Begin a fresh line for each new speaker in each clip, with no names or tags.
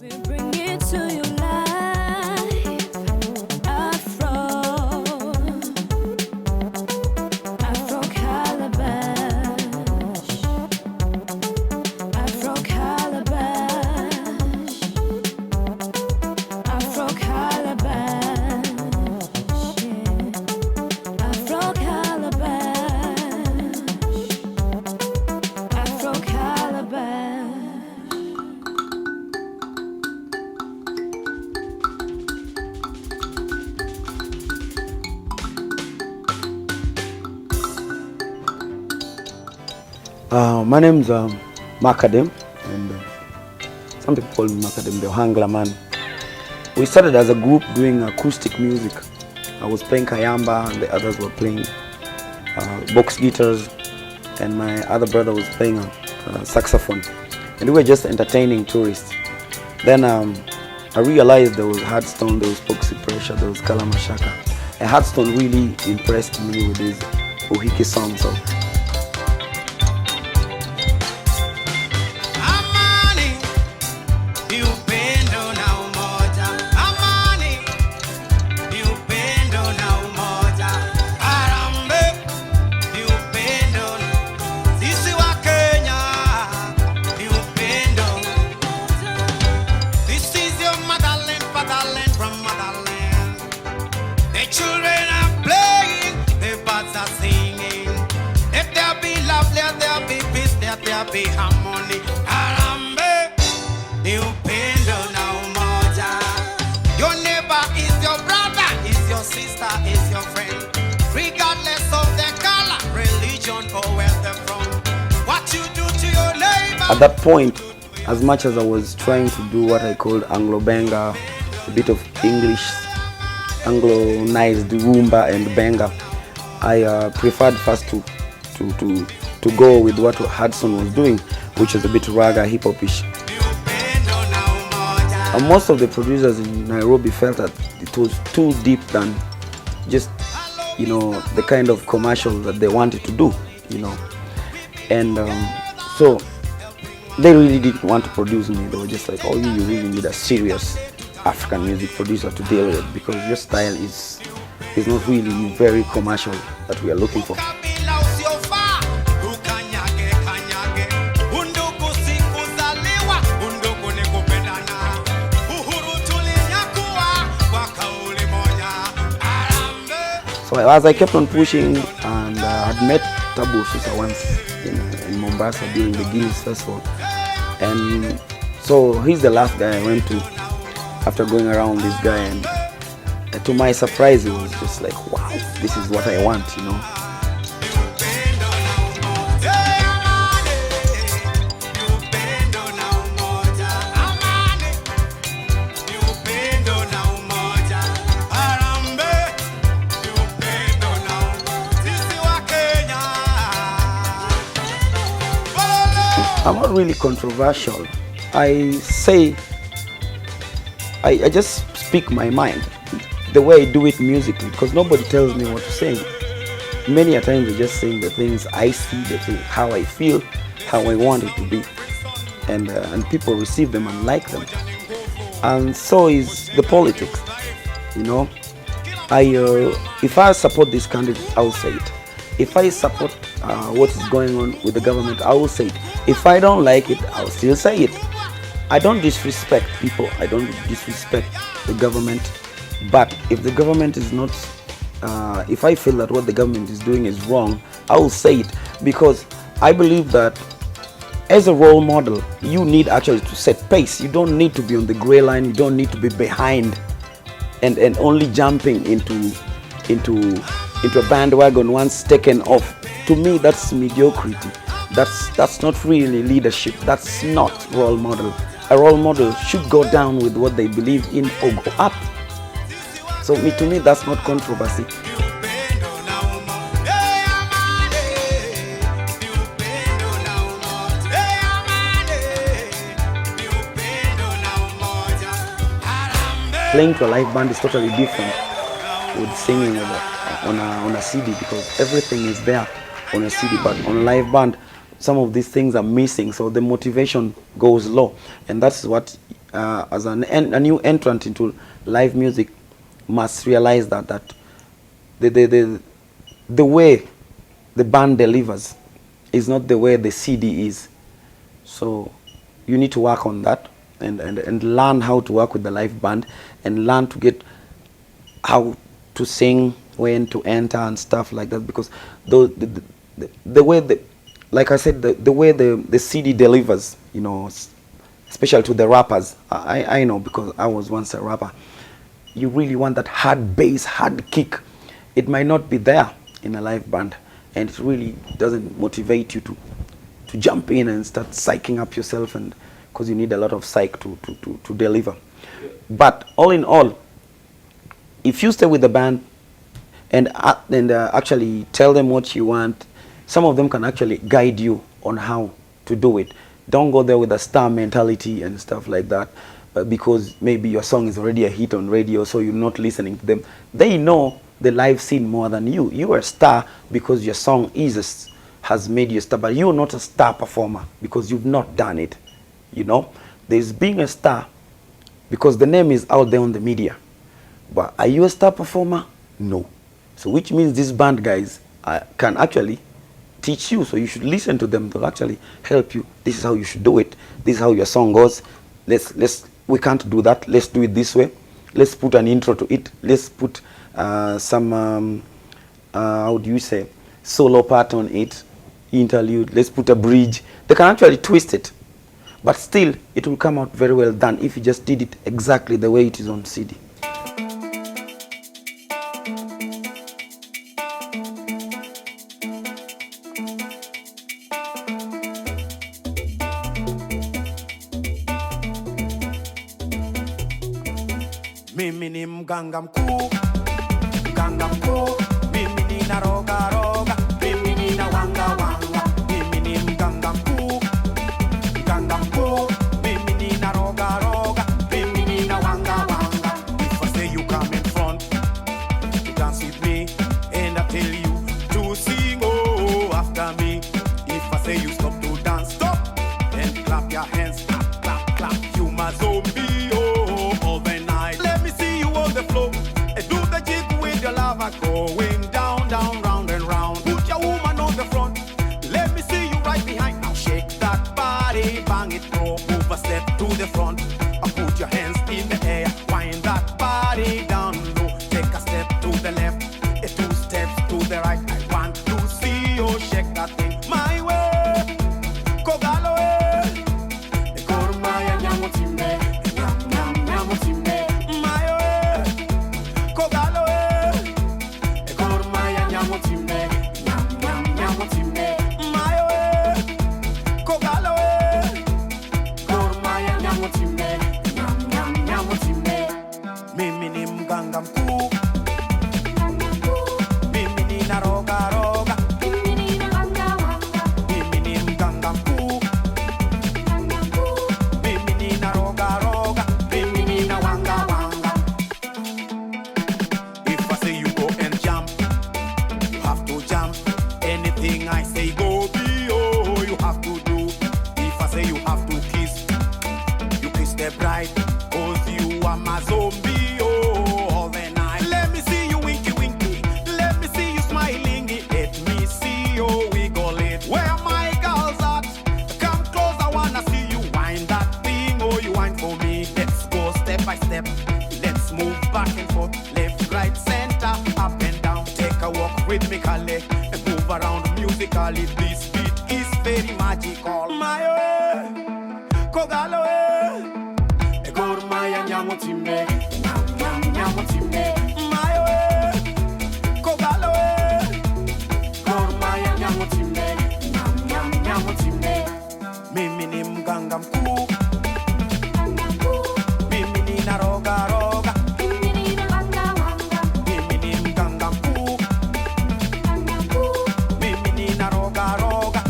We bring it to you live, Afro Calabash, Afro Calabash, Afro Calabash, yeah. Afro Calabash, Afro Calabash.
My name's Macadam, and some people call me Macadam, the Hangla man. We started as a group doing acoustic music. I was playing kayamba, and the others were playing box guitars, and my other brother was playing saxophone. And we were just entertaining tourists. Then I realized there was Hardstone, there was Foxy Pressure, there was Kalamashaka. And Hardstone really impressed me with his Uhiki songs. So
be harmony. Arambe, ni upendo na umoja. Your neighbor is your brother, is your sister, is your friend. Regardless of their color, religion, or where they're from. What you do to your neighbor.
At that point, as much as I was trying to do what I called Anglo-Benga, a bit of English, Anglo-nized Rumba and Benga, I preferred first to go with what Hudson was doing, which was a bit raga, hip-hop-ish. And most of the producers in Nairobi felt that it was too deep than just, the kind of commercial that they wanted to do, And so they really didn't want to produce me. They were just like, oh, you really need a serious African music producer to deal with it, because your style is not really very commercial that we are looking for. So as I kept on pushing, and I had met Tabu Susa once in Mombasa during the Guinness Festival, and so he's the last guy I went to after going around this guy, and to my surprise it was just like, wow, this is what I want, I'm not really controversial. I just speak my mind, the way I do it musically, because nobody tells me what to say. Many a times I just saying the things I see, the things, how I feel, how I want it to be, and people receive them and like them. And so is the politics, if I support this candidate, I will say it. If I support what is going on with the government, I will say it. If I don't like it, I'll still say it. I don't disrespect people. I don't disrespect the government. But if the government is not, if I feel that what the government is doing is wrong, I will say it. Because I believe that as a role model, you need actually to set pace. You don't need to be on the gray line. You don't need to be behind and only jumping into a bandwagon once taken off. To me, that's mediocrity. That's not really leadership. That's not role model. A role model should go down with what they believe in or go up. So to me, that's not controversy. Playing to a live band is totally different with singing on a CD, because everything is there on a CD, but on a live band some of these things are missing, so the motivation goes low, and that's what as a new entrant into live music, must realize that the way the band delivers is not the way the CD is. So you need to work on that and learn how to work with the live band and learn to get how to sing, when to enter and stuff like that, because the way like I said, the way the CD delivers, you know, especially to the rappers, I know because I was once a rapper, you really want that hard bass, hard kick. It might not be there in a live band, and it really doesn't motivate you to jump in and start psyching up yourself, and because you need a lot of psych to deliver. But all in all, if you stay with the band and actually tell them what you want, some of them can actually guide you on how to do it. Don't go there with a star mentality and stuff like that, because maybe your song is already a hit on radio, so you're not listening to them. They know the live scene more than you. You are a star because your song has made you a star, but you're not a star performer because you've not done it. You know, there's being a star because the name is out there on the media. But are you a star performer? No. So which means these band guys can actually teach you. So you should listen to them. They'll actually help you. This is how you should do it. This is how your song goes. We can't do that. Let's do it this way. Let's put an intro to it. Let's put some how do you say, solo part on it, interlude. Let's put a bridge. They can actually twist it, but still it will come out very well done if you just did it exactly the way it is on CD.
Mimi ni mganga mkuu, mimi ni naroga roga, mimi ni na wanga wanga, mimi ni mganga mkuu, mimi ni naroga roga, mimi ni na wanga wanga. If I say you come in front, you dance with me, and I tell you to sing oh after me. If I say you stop to dance, stop, and clap your hands, clap, clap, clap, you my zombie oh all the night. Let me see you on the floor, and do the jig with your lava going down, down, round and round. Put your woman on the front, let me see you right behind. Now shake that body, bang it, throw, move a step to the front, put your hands in the air, wind that body down low, take a step to the left, 2 steps to the right. I want to see you shake that thing my way. Kogalo Kormaya nyamutime, nyamutime, my way. Kogalo Kormaya nyamutime, nyamutime, my way. Kogalo Kormaya nyamutime, nyamutime. Mimi ni mganga mkuu, mimi ni naroga roga, mimi ni mganga mkuu, mimi ni naroga roga, mimi ni na wanga wanga. If I say you go and jump, you have to jump. Anything I say go be oh you have to do. If I say you have to kiss, you kiss the bride, 'cause you are my zombie oh all the night. Let me see you winky winky, let me see you smiling, let me see you wiggle it. Where my girls at? Come close, I wanna see you wind that thing oh you wind for me. Let's go step by step, let's move back and forth, left, right, center, up and down. Take a walk rhythmically and move around musically. This beat is very magical. My way, Kogalo Kormaya nyamutime, nyamutime, my way. Kogalo Kormaya nyamutime, nyamutime. Mimi ni mganga mkuu, mimi ni naroga roga, mimi ni mganga mkuu, mimi ni naroga roga.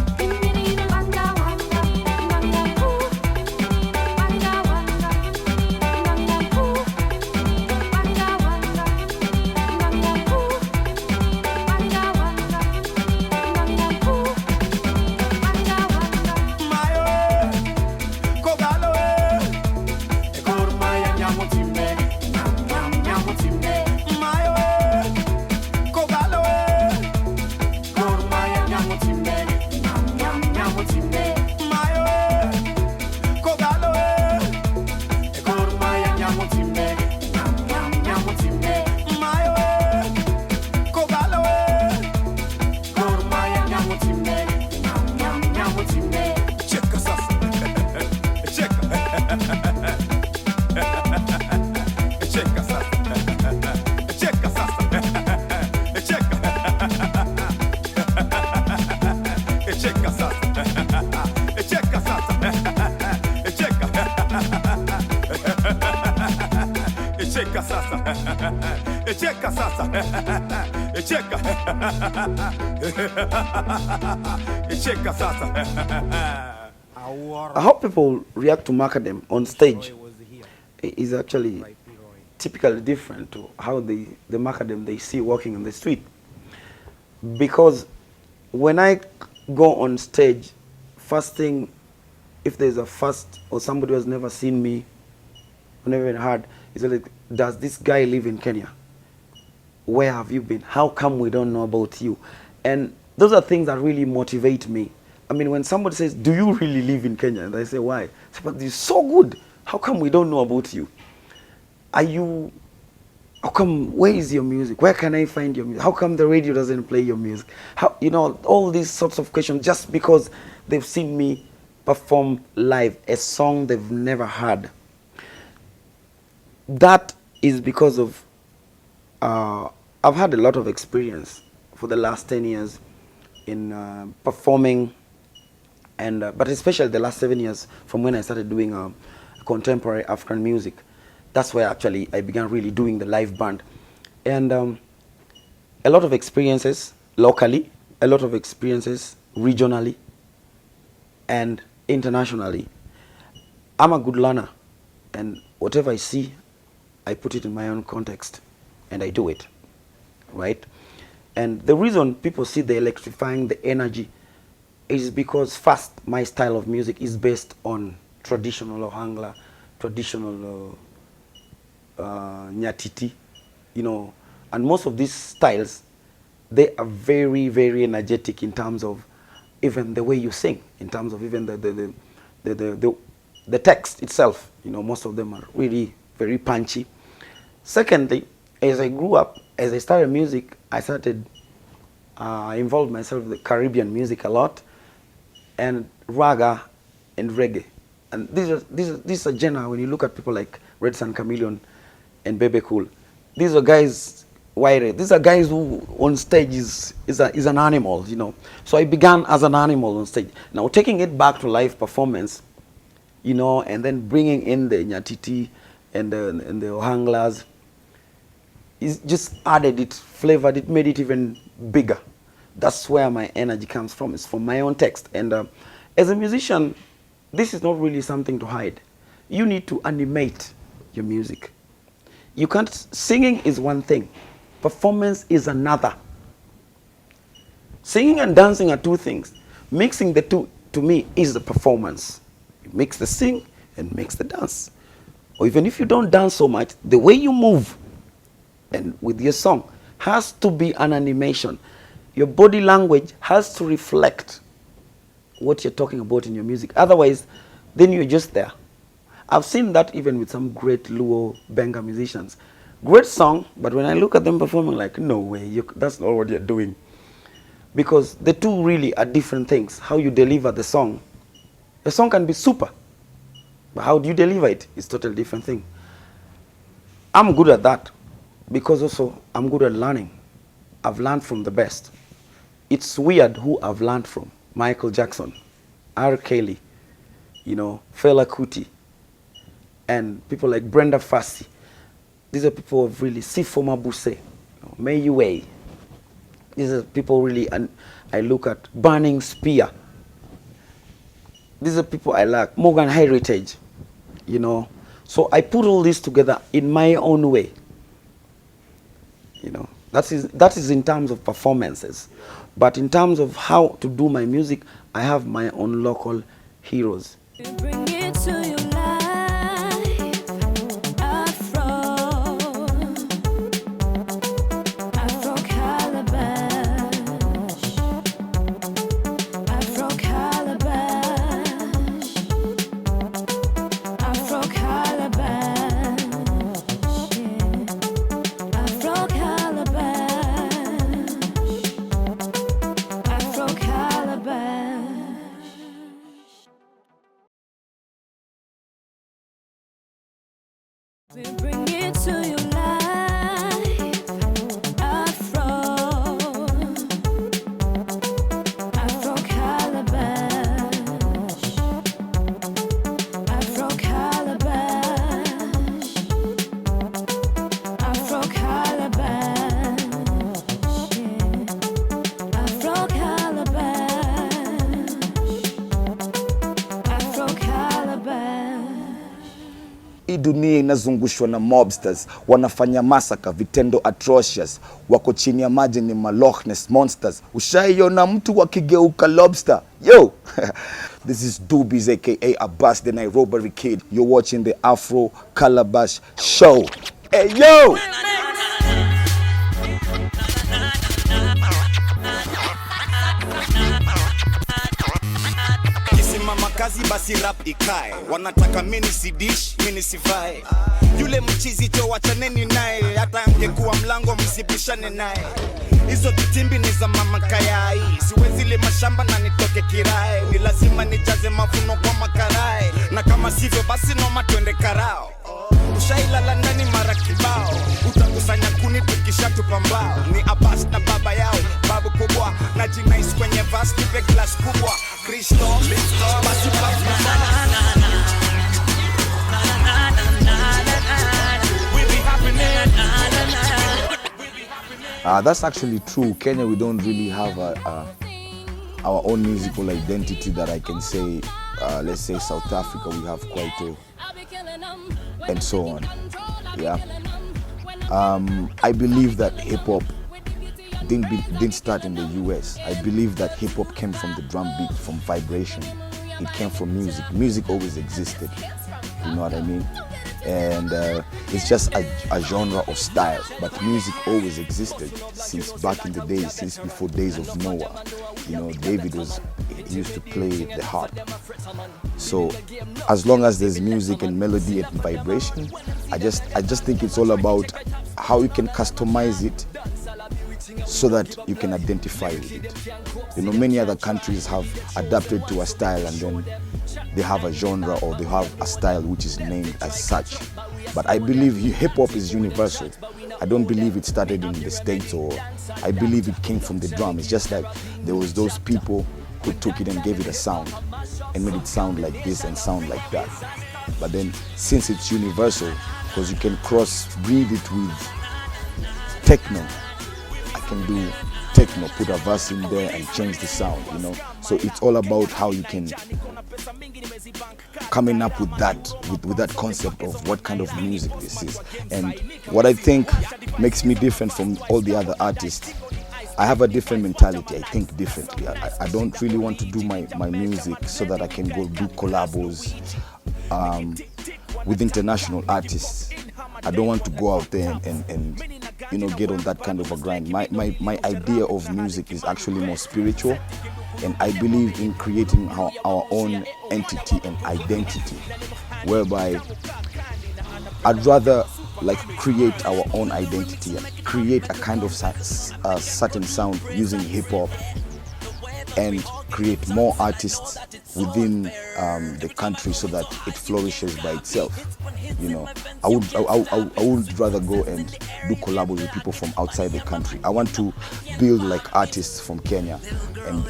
Echeka sasa. Echeka sasa. Echeka. Echeka sasa.
How people react to Macadam on stage is actually typically different to how the Macadam they see walking on the street. Because when I go on stage, first thing, if there's a first or somebody who has never seen me, or never even heard, is like, does this guy live in Kenya? Where have you been? How come we don't know about you? And those are things that really motivate me. I mean, when somebody says, do you really live in Kenya? And I say, why? I say, but this is so good. How come we don't know about you? Are you, how come, where is your music? Where can I find your music? How come the radio doesn't play your music? How, you know, all these sorts of questions just because they've seen me perform live a song they've never heard. That is because of, I've had a lot of experience for the last 10 years in performing, and but especially the last 7 years from when I started doing contemporary African music. That's where actually I began really doing the live band. And a lot of experiences locally, a lot of experiences regionally, and internationally. I'm a good learner, and whatever I see, I put it in my own context, and I do it, right? And the reason people see the electrifying, the energy, is because first, my style of music is based on traditional Ohangla, traditional Nyatiti, you know, and most of these styles, they are very, very energetic in terms of even the way you sing, in terms of even the text itself. You know, most of them are really very punchy. Secondly, as I grew up, as I started music, I started involved myself with the Caribbean music a lot, and raga and reggae. And these are genre, when you look at people like Red Sun Chameleon and Bebe Cool, these are guys, these are guys who on stage is an animal, you know. So I began as an animal on stage. Now taking it back to live performance, you know, and then bringing in the Nyatiti and the Ohanglas, is just added it, flavored it, made it even bigger. That's where my energy comes from. It's from my own text. And as a musician, this is not really something to hide. You need to animate your music. You can't, singing is one thing. Performance is another. Singing and dancing are two things. Mixing the two, to me, is the performance. You mix the sing and mix the dance. Or even if you don't dance so much, the way you move and with your song has to be an animation. Your body language has to reflect what you're talking about in your music. Otherwise, then you're just there. I've seen that even with some great Luo Benga musicians. Great song, but when I look at them performing, like, no way, that's not what you're doing. Because the two really are different things. How you deliver the song. The song can be super, but how do you deliver it is a totally different thing. I'm good at that because also I'm good at learning. I've learned from the best. It's weird who I've learned from. Michael Jackson, R. Kelly, you know, Fela Kuti, and people like Brenda Fassie. These are people who have really, Sifo Mabuse, May Yue. These are people really, and I look at Burning Spear. These are people I like, Morgan Heritage, you know. So I put all this together in my own way, you know. That is in terms of performances. But in terms of how to do my music, I have my own local heroes.
Bring it to your life, Afro Calabash, Afro Calabash, Afro Calabash, yeah. Afro Calabash, Afro Calabash. We bring it to your life, Afro Calabash, Afro Calabash,
Hii dunia inazungushwa na mobsters, wanafanya masaka, vitendo atrocious, wako chini ya maji ni Loch Ness monsters. Ushaiona mtu wakigeuka lobster? Yo, this is Doobies aka Abbas the Nairobi Kid. You're watching the Afro Calabash show. Hey yo!
Mama kazi basi rap ikae, wanataka mini sidish mini sivae, yule mchizi to wachaneni naye, hata angekuwa mlango msibishane naye. Hizo kitimbi ni za mama kayai, siwezi ile mashamba na nitoke kirae, ni lazima nijaze mavuno kwa makarai, na kama sivyo basi noma twende karao. Ushailala ndani mara kibao, utakusanya kuni tukishatupa mbao. Ni Abbas na baba yao, babu kubwa na jinais kwenye vasi, nipe glass kubwa Kristo, basi basi
That's actually true. Kenya, we don't really have our own musical identity that I can say. Let's say South Africa, we have Kwaito and so on. Yeah. I believe that hip hop didn't start in the US. I believe that hip hop came from the drum beat, from vibration. It came from music. Music always existed. You know what I mean? And it's just a genre of style, but music always existed since back in the days, since before days of Noah. You know, David used to play the harp. So as long as there's music and melody and vibration, I just think it's all about how you can customize it so that you can identify with it. You know, many other countries have adapted to a style and then they have a genre or they have a style which is named as such. But I believe hip-hop is universal. I don't believe it started in the States, or I believe it came from the drum. It's just like there was those people who took it and gave it a sound and made it sound like this and sound like that. But then since it's universal, because you can cross-breed it with techno, I can do techno, put a verse in there and change the sound, you know. So it's all about how you can coming up with that concept of what kind of music this is. And what I think makes me different from all the other artists, I have a different mentality. I think differently. I don't really want to do my music so that I can go do collabos with international artists. I don't want to go out there and you know, get on that kind of a grind. My idea of music is actually more spiritual, and I believe in creating our own entity and identity, whereby I'd rather like create our own identity and create a kind of certain sound using hip hop and create more artists within the country so that it flourishes by itself. You know, I would rather go and do collabs with people from outside the country. I want to build like artists from Kenya and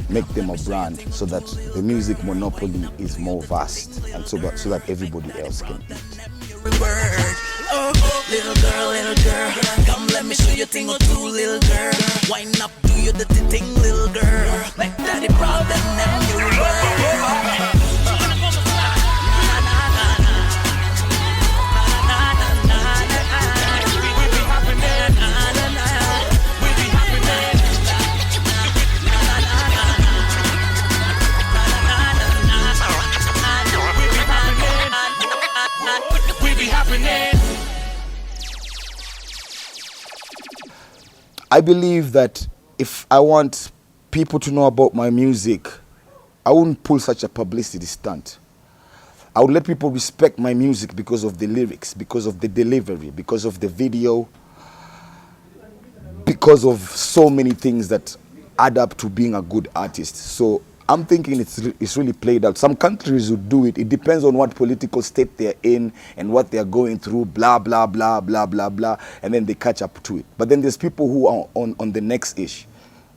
make them a brand so that the music monopoly is more vast and so that everybody else can eat.
Oh, little girl, come let me show you a thing or two, little girl. Wind up, do you the thing, little girl. Make daddy proud and then you work.
I believe that if I want people to know about my music, I wouldn't pull such a publicity stunt. I would let people respect my music because of the lyrics, because of the delivery, because of the video, because of so many things that add up to being a good artist. So I'm thinking it's really played out. Some countries would do it. It depends on what political state they're in and what they're going through, blah, blah, blah, blah, blah, blah, and then they catch up to it. But then there's people who are on the next ish.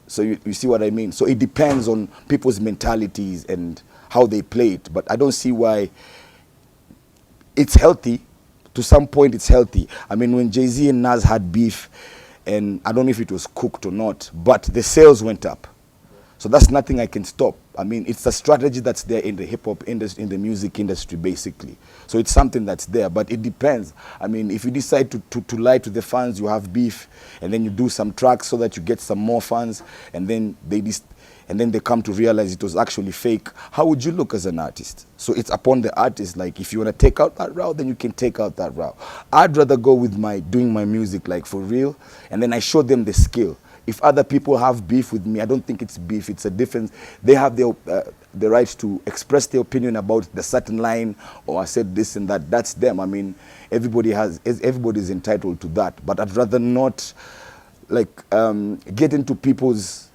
So you see what I mean? So it depends on people's mentalities and how they play it. But I don't see why it's healthy. To some point, it's healthy. I mean, when Jay-Z and Nas had beef, and I don't know if it was cooked or not, but the sales went up.
So that's nothing I can stop. I mean, it's a strategy that's there in the hip hop industry, in the music industry, basically. So it's something that's there, but it depends. I mean, if you decide to lie to the fans, you have beef, and then you do some tracks so that you get some more fans, and then they come to realize it was actually fake. How would you look as an artist? So it's upon the artist. Like, if you want to take out that route, then you can take out that route. I'd rather go with doing my music like for real, and then I show them the skill. If other people have beef with me, I don't think it's beef. It's a difference. They have the right to express their opinion about the certain line, or I said this and that. That's them. I mean, everybody's entitled to that. But I'd rather not, like, get into people's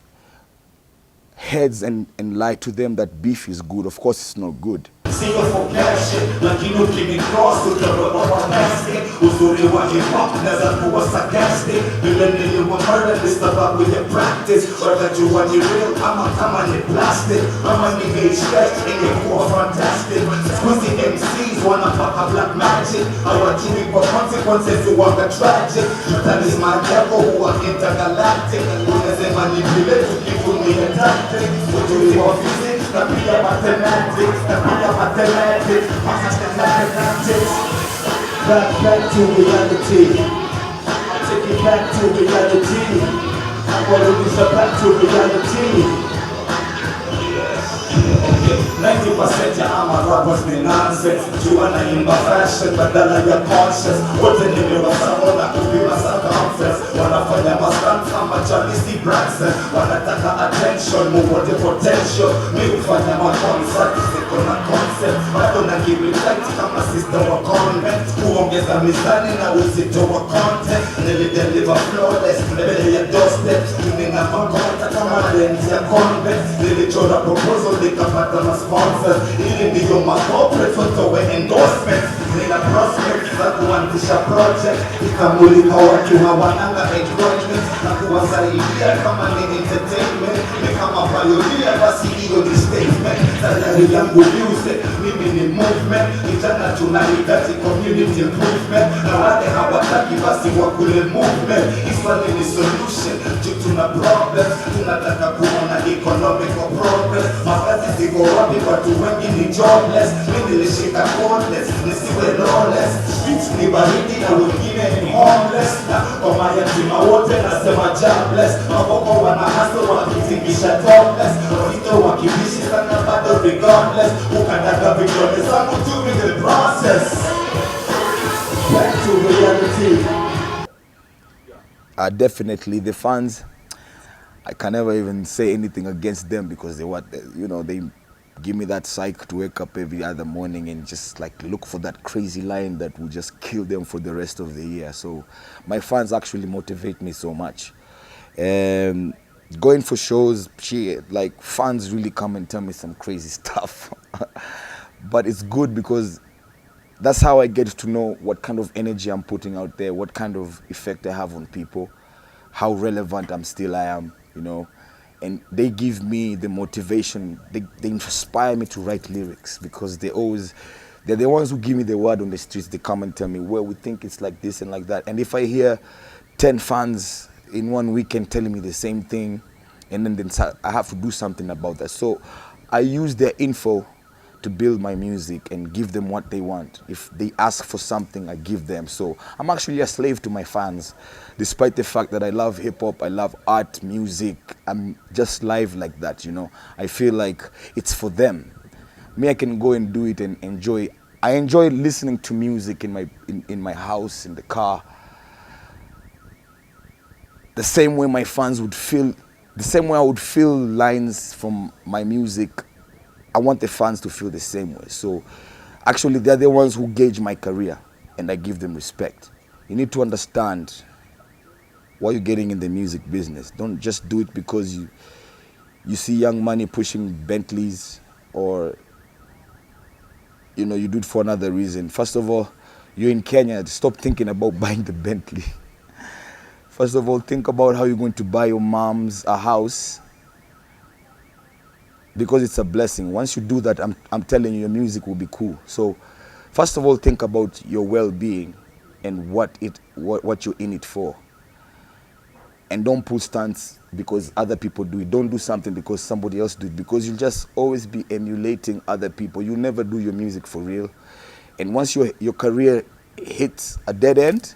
heads and lie to them that beef is good. Of course, it's not good.
Singer for cash shit, lakini ukinicross utaroa nasty. Uzuri wa hip hop naweza kuwa sarcastic. Vile niliwa murder ni sababu ya practice. Watajua ni real ama kama ni plastic. Ama ni gauge stretch ingekuwa fantastic. Squeezy MCs wanapaka black magic. Hawajui kwa consequences huwaga tragic. That is my level, huwa intergalactic. Unasema ni vile tukitumia tactics. Uzuri wa physics na pia mathematics. Back to reality. I take it back to reality. I wanna reach back to reality. 90% ya ama rappers ni nonsense. Jua na imba fashion badala ya conscious. Wote nimewasamo na kupima circumference. Wanafanya mastunt kama Charlie Branson. Wanataka attention, muwote potential. Mi ufanya maconcert, siko na concept. Bado na give it tight kama sister wa convent. Kuongeza mizani na uzito wa content. Nilideliver flawless, mbele ya doorstep. Nina makonta kama lens ya convent. Nilichora proposal, nikapata sponsors. Ili ndiyo ma-corporate watowe endorsement. Nina prospects za kuanzisha project. Ikamulika watu hawananga enjoyment. Na kuwasaidia kama ni entertainment. Ni kama pioneer, basi hiyo ni statement. Salary yangu music, mimi ni movement. Vijana tunahitaji community improvement. Na wale hawataki basi wakule movement. Iswali ni solution, juu tuna problem. Tunataka kuona economical progress. Makazi ziko wapi, watu wengi ni jobless. Mimi nilishika cordless, nisiwe lawless. Streets ni baridi na wengine ni homeless. Na kwa mayatima wote nasema jobless. Maboko wana hustle wakitingisha topless. Wazito wakibishi sana bado regardless. Ukataka vidole zangu during the process. Back to reality.
Definitely the fans, I can never even say anything against them, because they give me that psych to wake up every other morning and just like look for that crazy line that will just kill them for the rest of the year. So my fans actually motivate me so much. Going for shows, like fans really come and tell me some crazy stuff. But it's good because that's how I get to know what kind of energy I'm putting out there, what kind of effect I have on people, how relevant I am, you know. And they give me the motivation, they inspire me to write lyrics, because they're the ones who give me the word on the streets. They come and tell me, well, we think it's like this and like that. And if I hear 10 fans in one weekend telling me the same thing, and then I have to do something about that. So I use their info to build my music and give them what they want. If they ask for something, I give them. So I'm actually a slave to my fans, despite the fact that I love hip-hop, I love art, music. I'm just live like that, you know. I feel like it's for them. Me, I can go and do it and enjoy. I enjoy listening to music in my house, in the car. The same way my fans would feel, the same way I would feel lines from my music, I want the fans to feel the same way. So actually they're the ones who gauge my career, and I give them respect. You need to understand what you're getting in the music business. Don't just do it because you see Young Money pushing Bentleys, or you do it for another reason. First of all, you're in Kenya, stop thinking about buying the Bentley. First of all, think about how you're going to buy your mom's a house, because it's a blessing. Once you do that, I'm telling you, your music will be cool. So first of all, think about your well-being and what you're in it for. and don't pull stunts because other people do it. Don't do something because somebody else do it, because you'll just always be emulating other people. You'll never do your music for real. And once your career hits a dead end,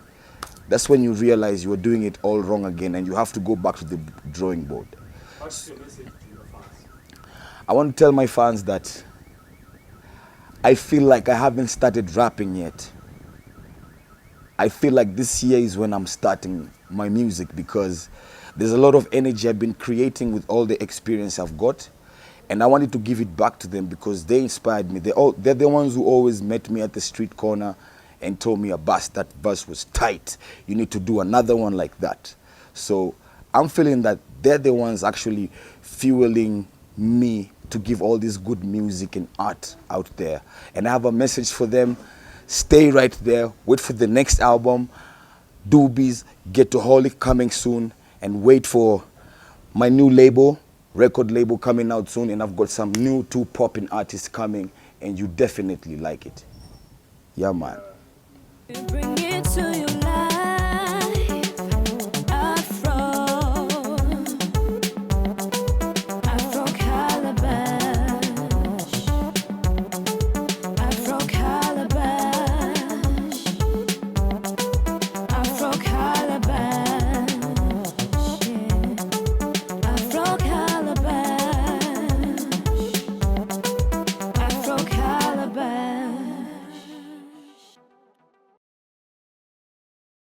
that's when you realize you are doing it all wrong again, and you have to go back to the drawing board.
What's your message to your fans?
I want to tell my fans that I feel like I haven't started rapping yet. I feel like this year is when I'm starting my music, because there's a lot of energy I've been creating with all the experience I've got, and I wanted to give it back to them because they inspired me. They're the ones who always met me at the street corner and told me, Abbas, that verse was tight. You need to do another one like that. So I'm feeling that they're the ones actually fueling me to give all this good music and art out there. And I have a message for them. Stay right there. Wait for the next album. Doobies, Get to Holy coming soon. And wait for my new label, record label, coming out soon. And I've got some new 2 popping artists coming. And you definitely like it. Yeah, man.
Bring it to you